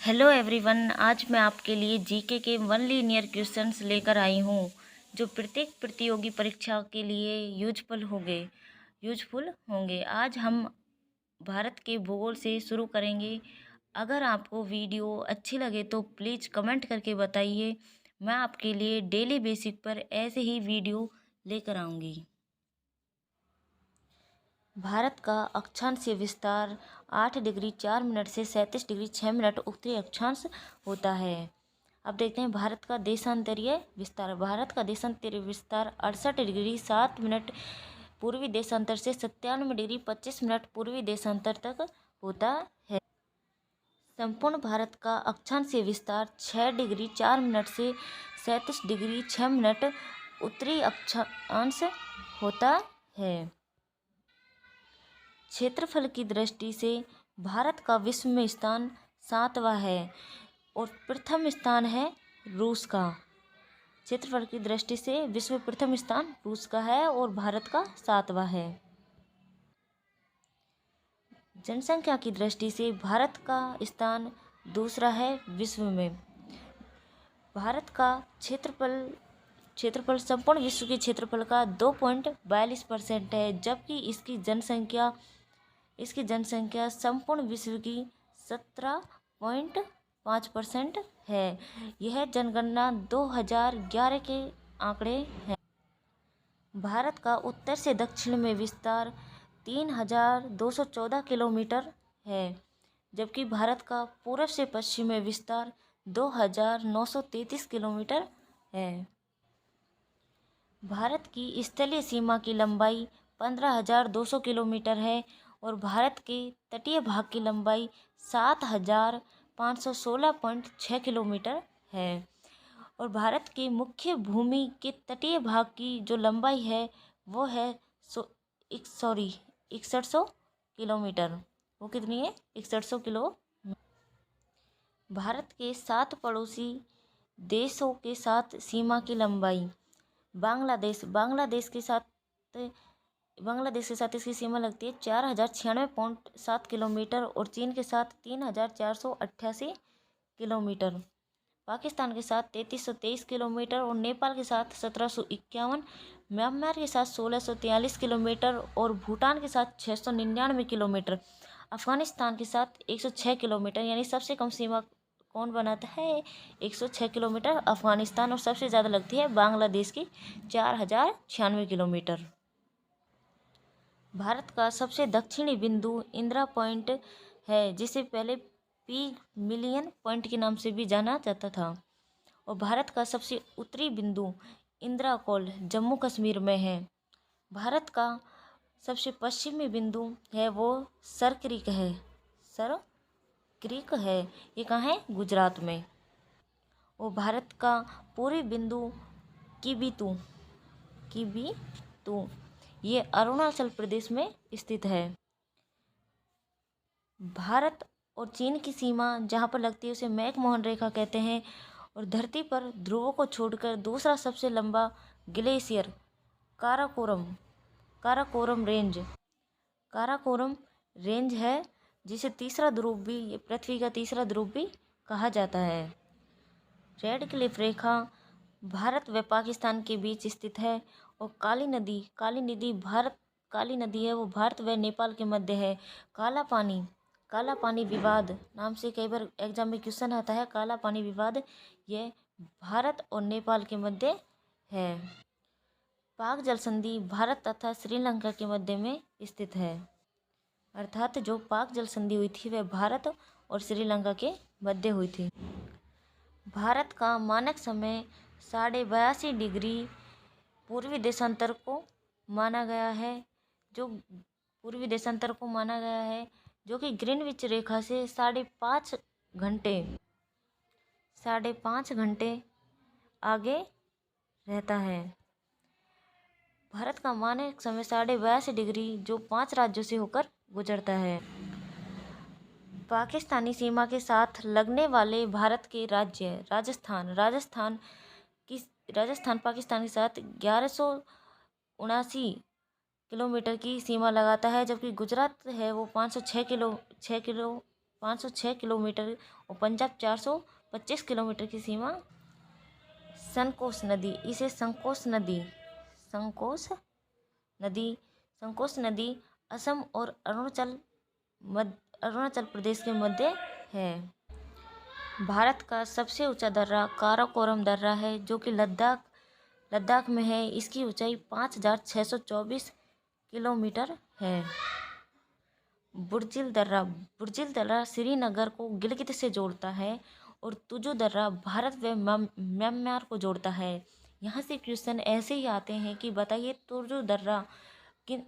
Hello everyone, आज मैं आपके लिए जीके के वन लीनियर क्वेश्चंस लेकर आई हूँ जो प्रत्येक प्रतियोगी परीक्षा के लिए यूजफुल होंगे। आज हम भारत के भूगोल से शुरू करेंगे। अगर आपको वीडियो अच्छी लगे तो प्लीज़ कमेंट करके बताइए। मैं आपके लिए डेली बेसिक पर ऐसे ही वीडियो लेकर आऊँगी। भारत का अक्षांशीय विस्तार 8 डिग्री 4 मिनट से 37 डिग्री 6 मिनट उत्तरी अक्षांश होता है। अब देखते हैं भारत का देशांतरीय विस्तार। भारत का देशांतरीय विस्तार 68 डिग्री 7 मिनट पूर्वी देशांतर से 97 डिग्री 25 मिनट पूर्वी देशांतर तक होता है। संपूर्ण भारत का अक्षांशीय विस्तार 6 डिग्री 4 मिनट से 37 डिग्री 6 मिनट उत्तरी अक्षांश होता है। क्षेत्रफल की दृष्टि से भारत का विश्व में स्थान 7वां है और प्रथम स्थान है रूस का। क्षेत्रफल की दृष्टि से विश्व में प्रथम स्थान रूस का है और भारत का 7वां है। जनसंख्या की दृष्टि से भारत का स्थान दूसरा है विश्व में। भारत का क्षेत्रफल संपूर्ण विश्व के क्षेत्रफल का 2.42% है, जबकि इसकी जनसंख्या संपूर्ण विश्व की 17.5% है। यह जनगणना 2011 के आंकड़े हैं। भारत का उत्तर से दक्षिण में विस्तार 3214 किलोमीटर है, जबकि भारत का पूर्व से पश्चिम में विस्तार 2933 किलोमीटर है। भारत की स्थलीय सीमा की लंबाई 15,200 किलोमीटर है और भारत के तटीय भाग की लंबाई 7,516.6 किलोमीटर है। और भारत के मुख्य भूमि के तटीय भाग की जो लंबाई है वो है 6100 किलोमीटर। वो कितनी है? 6100 किलो। भारत के 7 पड़ोसी देशों के साथ सीमा की लंबाई। बांग्लादेश के साथ इसकी सीमा लगती है 4096.7 किलोमीटर और चीन के साथ 3488 किलोमीटर। पाकिस्तान के साथ 3323 किलोमीटर और नेपाल के साथ 1751, म्यांमार के साथ 1643 किलोमीटर और भूटान के साथ 699 किलोमीटर। अफगानिस्तान के साथ 106 किलोमीटर। यानी सबसे कम सीमा कौन बनाता है? 106 किलोमीटर अफगानिस्तान। और सबसे ज़्यादा लगती है बांग्लादेश की 4096 किलोमीटर। भारत का सबसे दक्षिणी बिंदु इंदिरा पॉइंट है, जिसे पहले पी मिलियन पॉइंट के नाम से भी जाना जाता था। और भारत का सबसे उत्तरी बिंदु इंदिरा कॉल जम्मू कश्मीर में है। भारत का सबसे पश्चिमी बिंदु है वो सर क्रीक है। ये कहाँ है? गुजरात में। और भारत का पूर्वी बिंदु किबितू ये अरुणाचल प्रदेश में स्थित है। भारत और चीन की सीमा जहाँ पर लगती है उसे मैकमोहन रेखा कहते हैं। और धरती पर ध्रुवों को छोड़कर दूसरा सबसे लंबा ग्लेशियर काराकोरम रेंज है, जिसे पृथ्वी का तीसरा ध्रुव भी कहा जाता है। रेड क्लिफ रेखा भारत व पाकिस्तान के बीच स्थित है। और काली नदी है वो भारत व नेपाल के मध्य है। काला पानी विवाद नाम से कई बार एग्जाम में क्वेश्चन आता है। काला पानी विवाद ये भारत और नेपाल के मध्य है। पाक जल संधि भारत तथा श्रीलंका के मध्य में स्थित है। अर्थात जो पाक जल संधि हुई थी वह भारत और श्रीलंका के मध्य हुई थी। भारत का मानक समय 82.5 डिग्री पूर्वी देशांतर को माना गया है, जो कि ग्रीनविच रेखा से 5.5 घंटे आगे रहता है। भारत का मानक समय 82.5 डिग्री जो 5 राज्यों से होकर गुजरता है। पाकिस्तानी सीमा के साथ लगने वाले भारत के राज्य राजस्थान पाकिस्तान के साथ 1179 किलोमीटर की सीमा लगाता है, जबकि गुजरात है वो 506 506 किलोमीटर और पंजाब 425 किलोमीटर की सीमा। संकोस नदी, इसे नदी संकोस नदी असम और अरुणाचल प्रदेश के मध्य है। भारत का सबसे ऊंचा दर्रा काराकोरम दर्रा है, जो कि लद्दाख में है। इसकी ऊंचाई 5,624 किलोमीटर है। बुर्जिल दर्रा श्रीनगर को गिलगित से जोड़ता है और तुजु दर्रा भारत व म्यांमार को जोड़ता है। यहाँ से क्वेश्चन ऐसे ही आते हैं कि बताइए तुजु दर्रा किन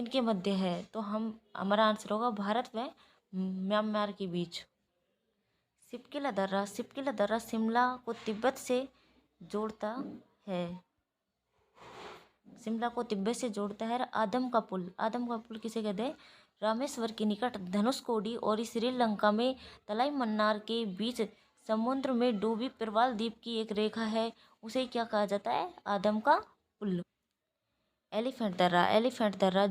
के मध्य है, तो हमारा आंसर होगा भारत व म्यांमार के बीच। सिपकिला दर्रा शिमला को तिब्बत से जोड़ता है। आदम का पुल किसे कहते हैं? रामेश्वर के निकट धनुषकोडी और श्रीलंका में तलाई मन्नार के बीच समुद्र में डूबी प्रवाल द्वीप की एक रेखा है, उसे क्या कहा जाता है? आदम का पुल। एलिफेंट दर्रा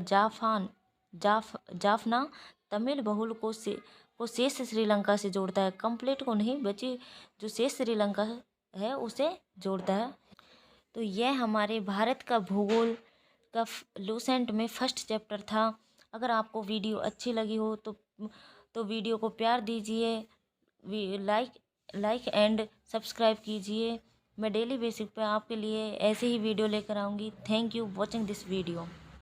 जाफना तमिल बहुल को शेष श्रीलंका से जोड़ता है। कंप्लीट को नहीं, बची जो शेष श्रीलंका है उसे जोड़ता है। तो यह हमारे भारत का भूगोल का लूसेंट में फर्स्ट चैप्टर था। अगर आपको वीडियो अच्छी लगी हो तो वीडियो को प्यार दीजिए, लाइक एंड सब्सक्राइब कीजिए। मैं डेली बेसिक पे आपके लिए ऐसे ही वीडियो लेकर आऊँगी। Thank you watching this video.